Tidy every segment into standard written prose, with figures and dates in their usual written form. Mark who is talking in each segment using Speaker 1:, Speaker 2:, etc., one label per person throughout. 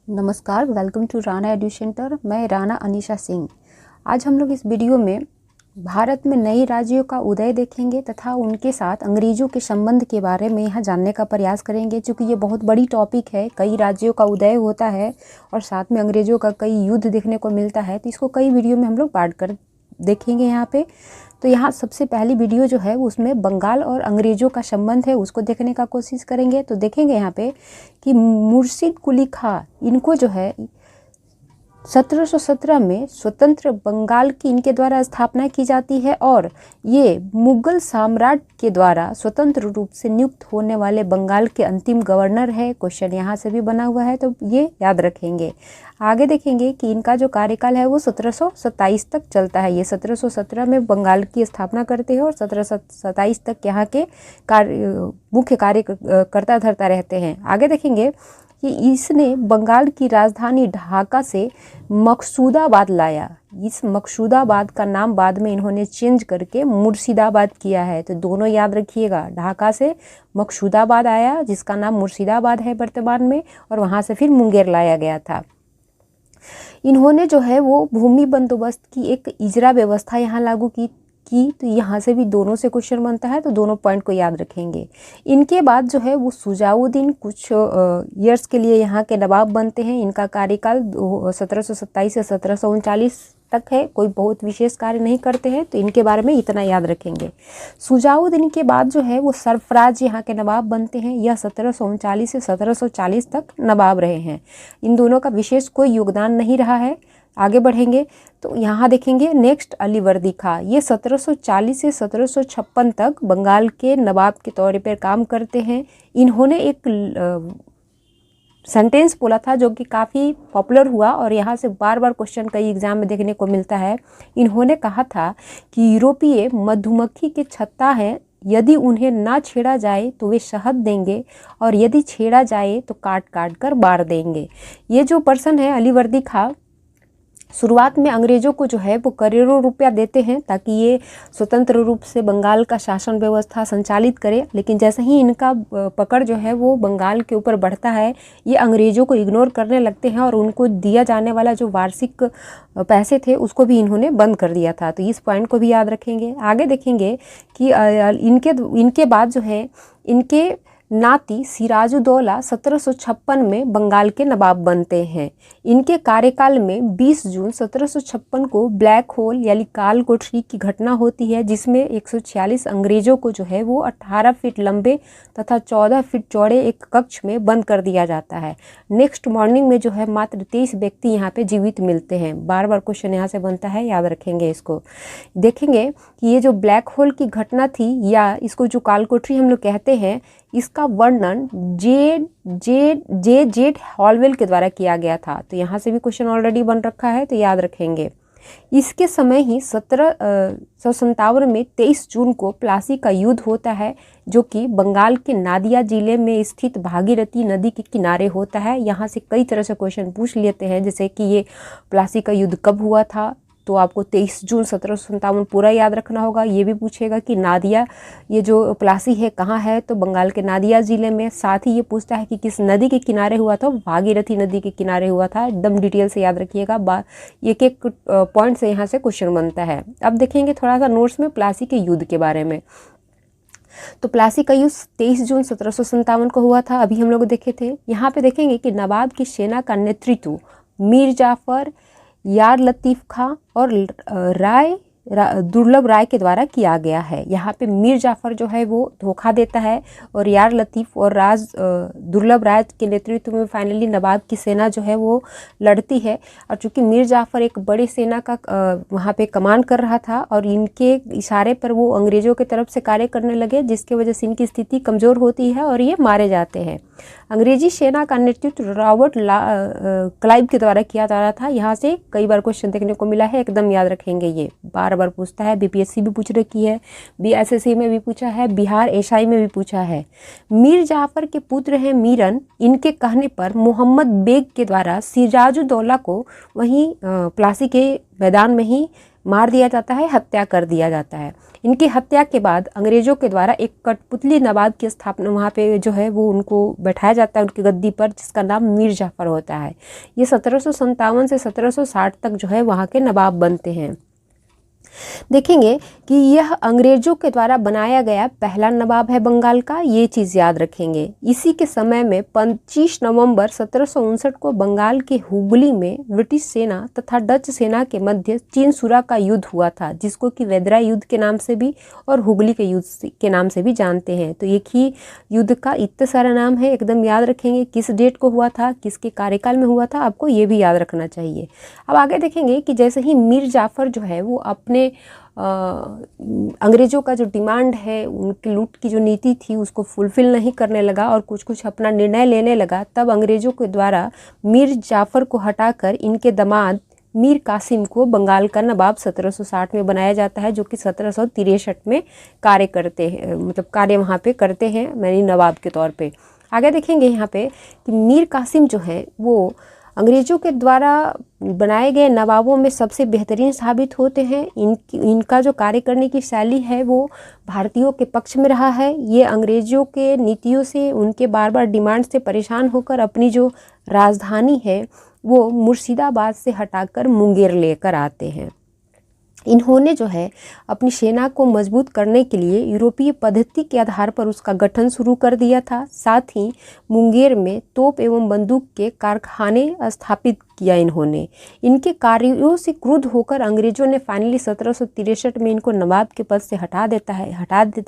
Speaker 1: नमस्कार, welcome to Rana edu centre. मैं राणा अनीशा सिंह। आज हम लोग इस वीडियो में भारत में नए राज्यों का उदय देखेंगे तथा उनके साथ अंग्रेजों के संबंध के बारे में यहाँ जानने का प्रयास करेंगे। क्योंकि ये बहुत बड़ी टॉपिक है, कई राज्यों का उदय होता है और साथ में अंग्रेजों का कई युद्ध देखने को मिलता है, तो इसको कई वीडियो में हम लोग बांट कर देखेंगे यहाँ पे। तो यहाँ सबसे पहली वीडियो जो है उसमें बंगाल और अंग्रेजों का संबंध है, उसको देखने का कोशिश करेंगे। तो देखेंगे यहाँ पे कि मुर्शिद कुली खां, इनको जो है 1717 में स्वतंत्र बंगाल की इनके द्वारा स्थापना की जाती है और ये मुगल सम्राट के द्वारा स्वतंत्र रूप से नियुक्त होने वाले बंगाल के अंतिम गवर्नर है। क्वेश्चन यहाँ से भी बना हुआ है, तो ये याद रखेंगे। आगे देखेंगे कि इनका जो कार्यकाल है वो 1727 तक चलता है। ये 1717 में बंगाल की स्थापना करते हैं और 1727 तक यहाँ के मुख्य कार्यकर्ता धरता रहते हैं। आगे देखेंगे कि इसने बंगाल की राजधानी ढाका से मकसूदाबाद लाया। इस मकसूदाबाद का नाम बाद में इन्होंने चेंज करके मुर्शिदाबाद किया है, तो दोनों याद रखिएगा। ढाका से मकसूदाबाद आया, जिसका नाम मुर्शिदाबाद है वर्तमान में, और वहाँ से फिर मुंगेर लाया गया था। इन्होंने जो है वो भूमि बंदोबस्त की एक इजरा व्यवस्था यहाँ लागू की, तो यहाँ से भी दोनों से क्वेश्चन बनता है, तो दोनों पॉइंट को याद रखेंगे। इनके बाद जो है वो सुजाउद्दीन कुछ ईयर्स के लिए यहाँ के नवाब बनते हैं। इनका कार्यकाल 1727 से 1739 तक है। कोई बहुत विशेष कार्य नहीं करते हैं, तो इनके बारे में इतना याद रखेंगे। सुजाउद्दीन के बाद जो है वो सरफराज यहाँ के नवाब बनते हैं। यह 1739 से 1740 तक नवाब रहे हैं। इन दोनों का विशेष कोई योगदान नहीं रहा है। आगे बढ़ेंगे तो यहाँ देखेंगे नेक्स्ट अलीवर्दी खां। ये 1740 से 1756 तक बंगाल के नवाब के तौर पर काम करते हैं। इन्होंने एक सेंटेंस बोला था जो कि काफ़ी पॉपुलर हुआ और यहाँ से बार बार क्वेश्चन कई एग्जाम में देखने को मिलता है। इन्होंने कहा था कि यूरोपीय मधुमक्खी के छत्ता हैं, यदि उन्हें ना छेड़ा जाए तो वे शहद देंगे और यदि छेड़ा जाए तो काट काट कर मार देंगे। ये जो पर्सन है अलीवर्दी खां, शुरुआत में अंग्रेज़ों को जो है वो करोड़ों रुपया देते हैं ताकि ये स्वतंत्र रूप से बंगाल का शासन व्यवस्था संचालित करे। लेकिन जैसे ही इनका पकड़ जो है वो बंगाल के ऊपर बढ़ता है, ये अंग्रेज़ों को इग्नोर करने लगते हैं और उनको दिया जाने वाला जो वार्षिक पैसे थे उसको भी इन्होंने बंद कर दिया था। तो इस पॉइंट को भी याद रखेंगे। आगे देखेंगे कि इनके बाद जो है इनके नाती सिराजुद्दौला 1756 में बंगाल के नवाब बनते हैं। इनके कार्यकाल में 20 जून 1756 को ब्लैक होल यानी काल कोठरी की घटना होती है, जिसमें 146 अंग्रेजों को जो है वो 18 फीट लंबे तथा 14 फीट चौड़े एक कक्ष में बंद कर दिया जाता है। नेक्स्ट मॉर्निंग में जो है मात्र 23 व्यक्ति यहाँ पे जीवित मिलते हैं। बार बार क्वेश्चन यहाँ से बनता है, याद रखेंगे इसको। देखेंगे कि ये जो ब्लैक होल की घटना थी या इसको जो काल कोठरी हम लोग कहते हैं, इसका वर्णन जेड हॉलवेल के द्वारा किया गया था। तो यहाँ से भी क्वेश्चन ऑलरेडी बन रखा है, तो याद रखेंगे। इसके समय ही 1757 में 23 जून को प्लासी का युद्ध होता है, जो कि बंगाल के नादिया जिले में स्थित भागीरथी नदी के किनारे होता है। यहाँ से कई तरह से क्वेश्चन पूछ लेते हैं, जैसे कि ये प्लासी का युद्ध कब हुआ था, तो आपको 23 जून 1757 पूरा याद रखना होगा। ये भी पूछेगा कि नादिया, ये जो प्लासी है कहाँ है, तो बंगाल के नादिया ज़िले में। साथ ही ये पूछता है कि किस नदी के किनारे हुआ था, भागीरथी नदी के किनारे हुआ था। एकदम डिटेल से याद रखिएगा, एक एक पॉइंट से यहाँ से क्वेश्चन बनता है। अब देखेंगे थोड़ा सा नोट्स में प्लासी के युद्ध के बारे में। तो प्लासी का युद्ध 23 जून 1757 को हुआ था, अभी हम लोग देखे थे। यहाँ पे देखेंगे कि नवाब की सेना का नेतृत्व मीर जाफर, यार लतीफ़ खां और दुर्लभ राय के द्वारा किया गया है। यहाँ पे मीर जाफर जो है वो धोखा देता है और यार लतीफ़ और दुर्लभ राय के नेतृत्व में फाइनली नवाब की सेना जो है वो लड़ती है। और चूँकि मीर जाफर एक बड़ी सेना का वहाँ पे कमान कर रहा था और इनके इशारे पर वो अंग्रेज़ों की तरफ से कार्य करने लगे, जिसकी वजह से इनकी स्थिति कमज़ोर होती है और ये मारे जाते हैं। अंग्रेजी सेना का नेतृत्व रॉबर्ट क्लाइव के द्वारा किया जा रहा था। यहाँ से कई बार क्वेश्चन देखने को मिला है, एकदम याद रखेंगे। ये बार बार पूछता है, बीपीएससी भी पूछ रखी है, बीएसएससी में भी पूछा है, बिहार एसआई में भी पूछा है। मीर जाफर के पुत्र हैं मीरन। इनके कहने पर मोहम्मद बेग के द्वारा सिराजुद्दौला को वहीं प्लासी के मैदान में ही मार दिया जाता है, हत्या कर दिया जाता है। इनकी हत्या के बाद अंग्रेज़ों के द्वारा एक कठपुतली नवाब की स्थापना वहाँ पे जो है वो उनको बैठाया जाता है उनकी गद्दी पर, जिसका नाम मीर जाफ़र होता है। ये 1757 से 1760 तक जो है वहाँ के नवाब बनते हैं। देखेंगे कि यह अंग्रेजों के द्वारा बनाया गया पहला नवाब है बंगाल का, ये चीज़ याद रखेंगे। इसी के समय में 25 नवंबर 1759 को बंगाल के हुगली में ब्रिटिश सेना तथा डच सेना के मध्य चीन-सुरा का युद्ध हुआ था, जिसको कि वेदरा युद्ध के नाम से भी और हुगली के युद्ध के नाम से भी जानते हैं। तो एक ही युद्ध का इतने सारा नाम है, एकदम याद रखेंगे। किस डेट को हुआ था, किसके कार्यकाल में हुआ था, आपको ये भी याद रखना चाहिए। अब आगे देखेंगे कि जैसे ही मीर जाफ़र जो है वो अपने अंग्रेज़ों का जो डिमांड है, उनकी लूट की जो नीति थी उसको फुलफ़िल नहीं करने लगा और कुछ कुछ अपना निर्णय लेने लगा, तब अंग्रेज़ों के द्वारा मीर जाफ़र को हटाकर इनके दामाद मीर कासिम को बंगाल का नवाब 1760 में बनाया जाता है, जो कि 1763 में कार्य करते हैं, मतलब कार्य वहाँ पे करते हैं यानी नवाब के तौर पे। आगे देखेंगे यहाँ पे कि मीर कासिम जो है वो अंग्रेज़ों के द्वारा बनाए गए नवाबों में सबसे बेहतरीन साबित होते हैं। इनका जो कार्य करने की शैली है वो भारतीयों के पक्ष में रहा है। ये अंग्रेज़ों के नीतियों से, उनके बार बार डिमांड से परेशान होकर अपनी जो राजधानी है वो मुर्शिदाबाद से हटाकर मुंगेर लेकर आते हैं। इन्होंने जो है अपनी सेना को मजबूत करने के लिए यूरोपीय पद्धति के आधार पर उसका गठन शुरू कर दिया था। साथ ही मुंगेर में तोप एवं बंदूक के कारखाने स्थापित किया इन्होंने। इनके कार्यों से क्रुद्ध होकर अंग्रेज़ों ने फाइनली 1763 में इनको नवाब के पद से हटा देता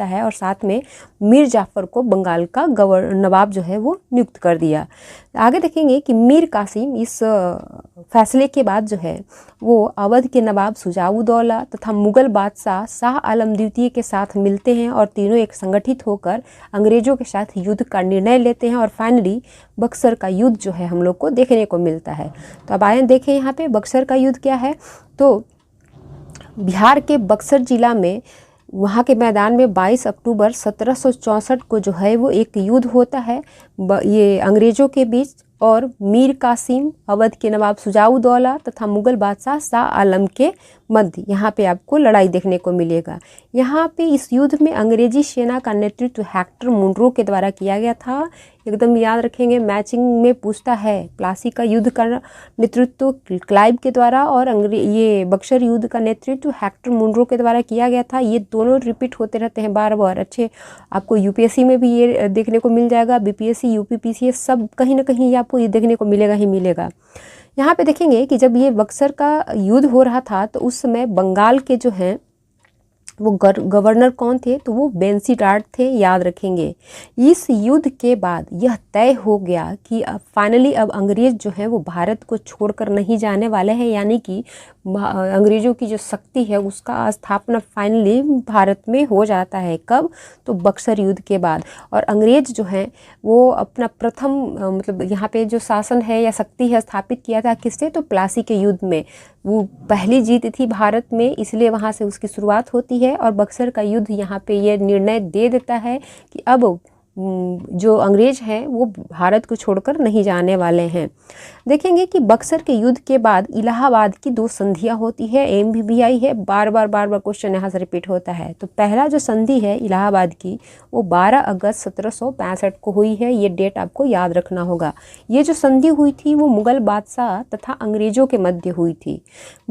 Speaker 1: है और साथ में मीर जाफ़र को बंगाल का नवाब जो है वो नियुक्त कर दिया। आगे देखेंगे कि मीर कासिम इस फैसले के बाद जो है वो अवध के नवाब शुजाउद्दौला तथा मुगल बादशाह शाह आलम द्वितीय के साथ मिलते हैं और तीनों एक संगठित होकर अंग्रेज़ों के साथ युद्ध का निर्णय लेते हैं और फाइनली बक्सर का युद्ध जो है हम लोग को देखने को मिलता है। तो अब आए देखें यहाँ पे बक्सर का युद्ध क्या है। तो बिहार के बक्सर जिला में वहाँ के मैदान में 22 अक्टूबर 1764 को जो है वो एक युद्ध होता है ये अंग्रेज़ों के बीच और मीर कासिम, अवध के नवाब शुजाउद्दौला तथा मुगल बादशाह शाह आलम के मध्य यहाँ पे आपको लड़ाई देखने को मिलेगा। यहाँ पे इस युद्ध में अंग्रेजी सेना का नेतृत्व हेक्टर मुनरो के द्वारा किया गया था। एकदम याद रखेंगे, मैचिंग में पूछता है प्लासी का युद्ध का नेतृत्व क्लाइव के द्वारा और ये बक्सर युद्ध का नेतृत्व हेक्टर मुनरो के द्वारा किया गया था। ये दोनों रिपीट होते रहते हैं बार बार। अच्छे आपको यूपीएससी में भी ये देखने को मिल जाएगा, बीपीएससी, यूपीपीसीएस सब कहीं ना कहीं आपको ये देखने को मिलेगा ही मिलेगा। यहाँ पे देखेंगे कि जब ये बक्सर का युद्ध हो रहा था तो उस समय बंगाल के जो हैं वो गवर्नर कौन थे, तो वो बेंसीटार्ड थे, याद रखेंगे। इस युद्ध के बाद यह तय हो गया कि अब फाइनली अब अंग्रेज़ जो है वो भारत को छोड़कर नहीं जाने वाले हैं, यानी कि अंग्रेज़ों की जो शक्ति है उसका स्थापना फाइनली भारत में हो जाता है। कब, तो बक्सर युद्ध के बाद। और अंग्रेज़ जो हैं वो अपना प्रथम मतलब यहाँ पे जो शासन है या शक्ति है स्थापित किया था किससे, तो प्लासी के युद्ध में। वो पहली जीत थी भारत में, इसलिए वहाँ से उसकी शुरुआत होती है और बक्सर का युद्ध यहाँ पे ये निर्णय दे देता है कि अब जो अंग्रेज हैं वो भारत को छोड़कर नहीं जाने वाले हैं। देखेंगे कि बक्सर के युद्ध के बाद इलाहाबाद की 2 संधियाँ होती है, एमबीबीआई है, बार बार क्वेश्चन यहाँ से रिपीट होता है। तो पहला जो संधि है इलाहाबाद की वो 12 अगस्त 1765 को हुई है, ये डेट आपको याद रखना होगा। ये जो संधि हुई थी वो मुगल बादशाह तथा अंग्रेजों के मध्य हुई थी।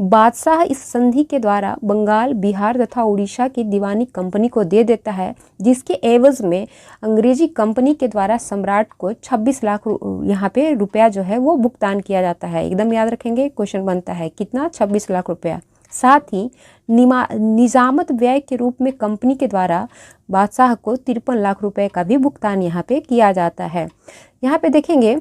Speaker 1: बादशाह इस संधि के द्वारा बंगाल, बिहार तथा उड़ीसा की दीवानी कंपनी को दे देता है, जिसके एवज में अंग्रेजी कंपनी के द्वारा सम्राट को 26 लाख यहाँ पे रुपया जो है वो भुगतान किया जाता है। एकदम याद रखेंगे, क्वेश्चन बनता है कितना, 26 लाख रुपया। साथ ही निजामत व्यय के रूप में कंपनी के द्वारा बादशाह को 53 लाख रुपए का भी भुगतान यहाँ पे किया जाता है। यहाँ पे देखेंगे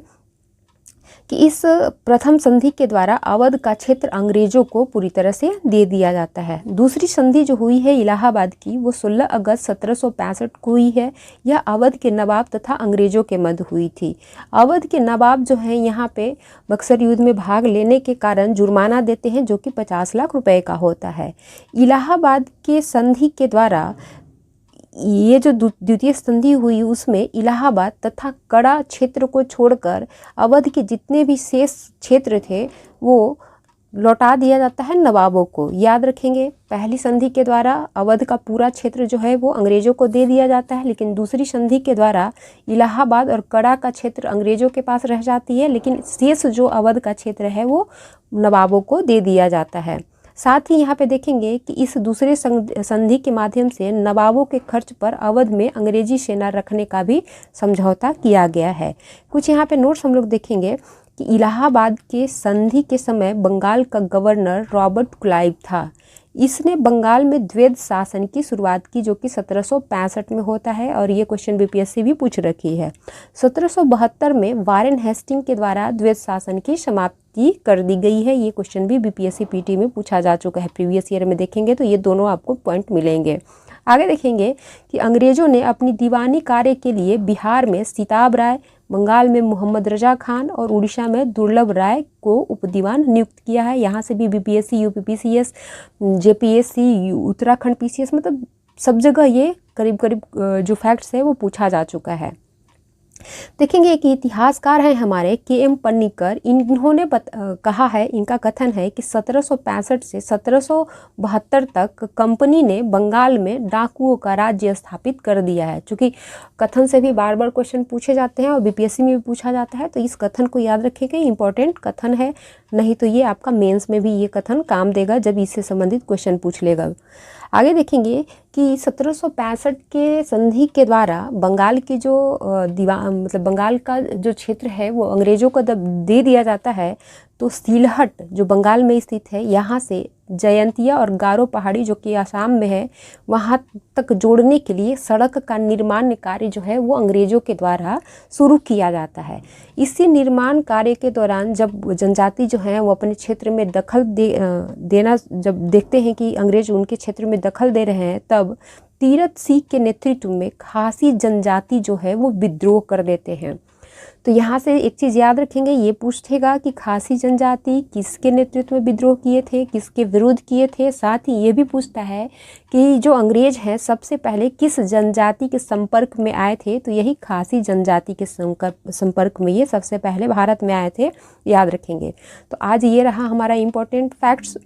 Speaker 1: कि इस प्रथम संधि के द्वारा अवध का क्षेत्र अंग्रेजों को पूरी तरह से दे दिया जाता है। दूसरी संधि जो हुई है इलाहाबाद की वो 16 अगस्त 1765 को हुई है। यह अवध के नवाब तथा अंग्रेजों के मध्य हुई थी। अवध के नवाब जो हैं यहाँ पे बक्सर युद्ध में भाग लेने के कारण जुर्माना देते हैं, जो कि 50 लाख रुपए का होता है। इलाहाबाद के संधि के द्वारा ये जो द्वितीय संधि हुई उसमें इलाहाबाद तथा कड़ा क्षेत्र को छोड़कर अवध के जितने भी शेष क्षेत्र थे वो लौटा दिया जाता है नवाबों को। याद रखेंगे, पहली संधि के द्वारा अवध का पूरा क्षेत्र जो है वो अंग्रेजों को दे दिया जाता है, लेकिन दूसरी संधि के द्वारा इलाहाबाद और कड़ा का क्षेत्र अंग्रेजों के पास रह जाती है, लेकिन शेष जो अवध का क्षेत्र है वो नवाबों को दे दिया जाता है। साथ ही यहाँ पे देखेंगे कि इस दूसरे संधि के माध्यम से नवाबों के खर्च पर अवध में अंग्रेजी सेना रखने का भी समझौता किया गया है। कुछ यहाँ पे नोट्स हम लोग देखेंगे कि इलाहाबाद के संधि के समय बंगाल का गवर्नर रॉबर्ट क्लाइव था। इसने बंगाल में द्वैध शासन की शुरुआत की, जो कि 1765 में होता है, और ये क्वेश्चन बीपीएससी भी पूछ रखी है। 1772 में वारेन हेस्टिंग के द्वारा द्वैध शासन की समाप्ति कर दी गई है। ये क्वेश्चन भी बीपीएससी पीटी में पूछा जा चुका है, प्रीवियस ईयर में देखेंगे तो ये दोनों आपको पॉइंट मिलेंगे। आगे देखेंगे कि अंग्रेजों ने अपनी दीवानी कार्य के लिए बिहार में सीताब राय, बंगाल में मोहम्मद रजा खान और उड़ीसा में दुर्लभ राय को उपदीवान नियुक्त किया है। यहाँ से भी BPSC, UPPCS, JPSC, Uttarakhand PCS, मतलब सब जगह ये करीब करीब जो फैक्ट्स है वो पूछा जा चुका है। देखेंगे कि इतिहासकार हैं हमारे के.एम. पन्नीकर, इन्होंने कहा है, इनका कथन है कि 1765 से 1772 तक कंपनी ने बंगाल में डाकुओं का राज्य स्थापित कर दिया है। चूँकि कथन से भी बार बार क्वेश्चन पूछे जाते हैं और बीपीएससी में भी पूछा जाता है, तो इस कथन को याद रखिएगा, इंपॉर्टेंट कथन है, नहीं तो ये आपका मेंस में भी ये कथन काम देगा जब इससे संबंधित क्वेश्चन पूछ लेगा। आगे देखेंगे कि 1765 के संधि के द्वारा बंगाल की जो मतलब बंगाल का जो क्षेत्र है वो अंग्रेजों को जब दे दिया जाता है, तो सीलहट जो बंगाल में स्थित है, यहाँ से जयंतिया और गारो पहाड़ी जो कि आसाम में है, वहाँ तक जोड़ने के लिए सड़क का निर्माण कार्य जो है वो अंग्रेजों के द्वारा शुरू किया जाता है। इसी निर्माण कार्य के दौरान जब जनजाति जो है वो अपने क्षेत्र में दखल देना जब देखते हैं कि अंग्रेज उनके क्षेत्र में दखल दे रहे हैं, तब तीरथ सिंह के नेतृत्व में खासी जनजाति जो है वो विद्रोह कर देते हैं। तो यहाँ से एक चीज़ याद रखेंगे, ये पूछेगा कि खासी जनजाति किसके नेतृत्व में विद्रोह किए थे, किसके विरुद्ध किए थे। साथ ही ये भी पूछता है कि जो अंग्रेज हैं सबसे पहले किस जनजाति के संपर्क में आए थे, तो यही खासी जनजाति के संपर्क में ये सबसे पहले भारत में आए थे, याद रखेंगे। तो आज ये रहा हमारा इम्पोर्टेंट फैक्ट्स।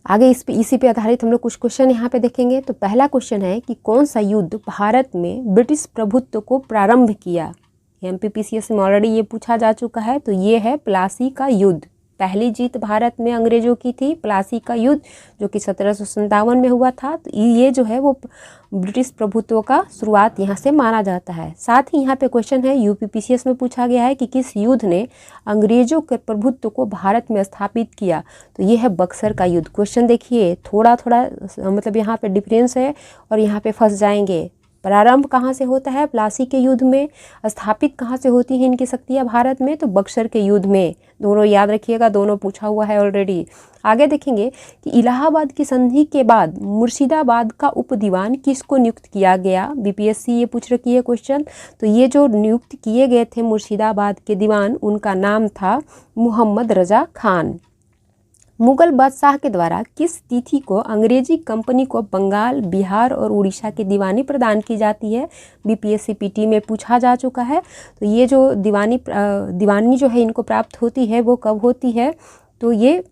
Speaker 1: आगे इसी पे आधारित हम लोग कुछ क्वेश्चन यहाँ पे देखेंगे। तो पहला क्वेश्चन है कि कौन सा युद्ध भारत में ब्रिटिश प्रभुत्व को प्रारंभ किया। एमपीपीसीएस में ऑलरेडी ये पूछा जा चुका है, तो ये है प्लासी का युद्ध। पहली जीत भारत में अंग्रेजों की थी प्लासी का युद्ध, जो कि 1757 में हुआ था। तो ये जो है वो ब्रिटिश प्रभुत्व का शुरुआत यहाँ से माना जाता है। साथ ही यहाँ पे क्वेश्चन है, यूपीपीसीएस में पूछा गया है कि किस युद्ध ने अंग्रेजों के प्रभुत्व को भारत में स्थापित किया। तो ये है बक्सर का युद्ध। क्वेश्चन देखिए, थोड़ा थोड़ा मतलब यहाँ पे डिफरेंस है और यहाँ पे फंस जाएंगे। प्रारंभ कहाँ से होता है, प्लासी के युद्ध में। स्थापित कहाँ से होती हैं इनकी शक्तियाँ भारत में, तो बक्सर के युद्ध में। दोनों याद रखिएगा, दोनों पूछा हुआ है ऑलरेडी। आगे देखेंगे कि इलाहाबाद की संधि के बाद मुर्शिदाबाद का उपदीवान किसको नियुक्त किया गया। बीपीएससी ये पूछ रखी है क्वेश्चन। तो ये जो नियुक्त किए गए थे मुर्शिदाबाद के दीवान, उनका नाम था मोहम्मद रजा खान। मुगल बादशाह के द्वारा किस तिथि को अंग्रेजी कंपनी को बंगाल, बिहार और उड़ीसा की दीवानी प्रदान की जाती है। बीपीएससी पीटी में पूछा जा चुका है। तो ये जो दीवानी जो है इनको प्राप्त होती है वो कब होती है, तो ये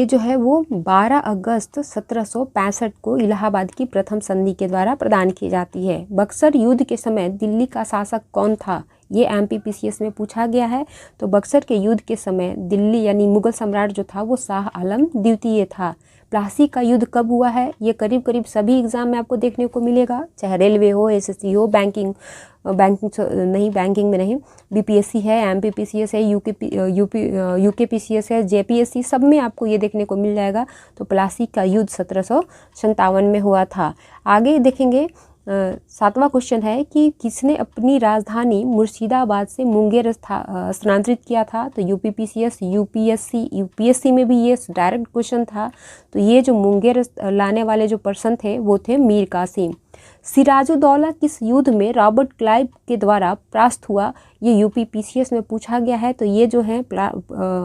Speaker 1: जो है वो 12 अगस्त 1765 को इलाहाबाद की प्रथम संधि के द्वारा प्रदान की जाती है। बक्सर युद्ध के समय दिल्ली का शासक कौन था, ये एमपीपीसीएस में पूछा गया है। तो बक्सर के युद्ध के समय दिल्ली यानी मुगल सम्राट जो था वो शाह आलम द्वितीय था। प्लासी का युद्ध कब हुआ है, ये करीब करीब सभी एग्जाम में आपको देखने को मिलेगा, चाहे रेलवे हो, एसएससी हो, बैंकिंग में नहीं, बीपीएससी है, एमपीपीसीएस है, यूकेपीसीएस है, जेपीएससी, सब में आपको ये देखने को मिल जाएगा। तो प्लासी का युद्ध 1757 में हुआ था। आगे देखेंगे 7वां क्वेश्चन है कि किसने अपनी राजधानी मुर्शिदाबाद से मुंगेर स्थानांतरित किया था। तो यूपीपीसीएस, यूपीएससी में भी ये डायरेक्ट क्वेश्चन था। तो ये जो मुंगेर लाने वाले जो पर्सन थे वो थे मीर कासिम। सिराजुद्दौला किस युद्ध में रॉबर्ट क्लाइव के द्वारा परास्त हुआ, ये यूपीपीसीएस में पूछा गया है। तो ये जो है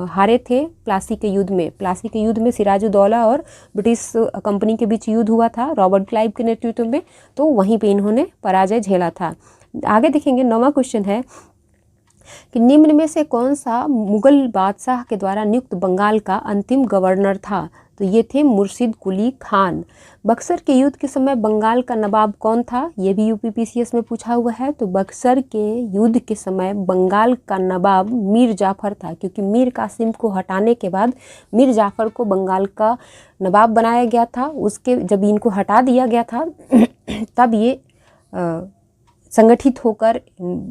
Speaker 1: हारे थे प्लासी के युद्ध में। प्लासी के युद्ध में सिराजुद्दौला और ब्रिटिश कंपनी के बीच युद्ध हुआ था रॉबर्ट क्लाइव के नेतृत्व में, तो वहीं पे इन्होंने पराजय झेला था। आगे देखेंगे 9वां क्वेश्चन है कि निम्न में से कौन सा मुगल बादशाह के द्वारा नियुक्त बंगाल का अंतिम गवर्नर था? तो ये थे मुर्शिद कुली खान। बक्सर के युद्ध के समय बंगाल का नवाब कौन था? ये भी यूपीपीसीएस में पूछा हुआ है। तो बक्सर के युद्ध के समय बंगाल का नवाब मीर जाफर था, क्योंकि मीर कासिम को हटाने के बाद मीर जाफर को बंगाल का नवाब बनाया गया था। उसके जब इनको हटा दिया गया था तब ये संगठित होकर,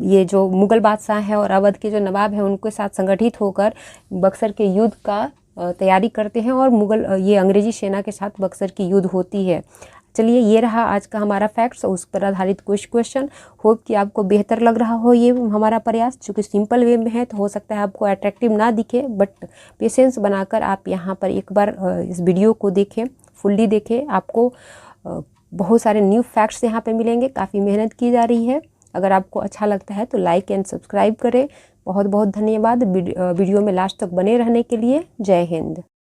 Speaker 1: ये जो मुगल बादशाह हैं और अवध के जो नवाब हैं उनके साथ संगठित होकर बक्सर के युद्ध का तैयारी करते हैं और ये अंग्रेजी सेना के साथ बक्सर की युद्ध होती है। चलिए, ये रहा आज का हमारा फैक्ट्स और उस पर आधारित कुछ क्वेश्चन। होप कि आपको बेहतर लग रहा हो ये हमारा प्रयास, चूँकि सिंपल वे में है तो हो सकता है आपको अट्रैक्टिव ना दिखे, बट पेशेंस बनाकर आप यहाँ पर एक बार इस वीडियो को देखें, फुल्ली देखें। आपको बहुत सारे न्यू फैक्ट्स यहाँ पे मिलेंगे। काफ़ी मेहनत की जा रही है। अगर आपको अच्छा लगता है तो लाइक एंड सब्सक्राइब करें। बहुत बहुत धन्यवाद वीडियो में लास्ट तक बने रहने के लिए। जय हिंद।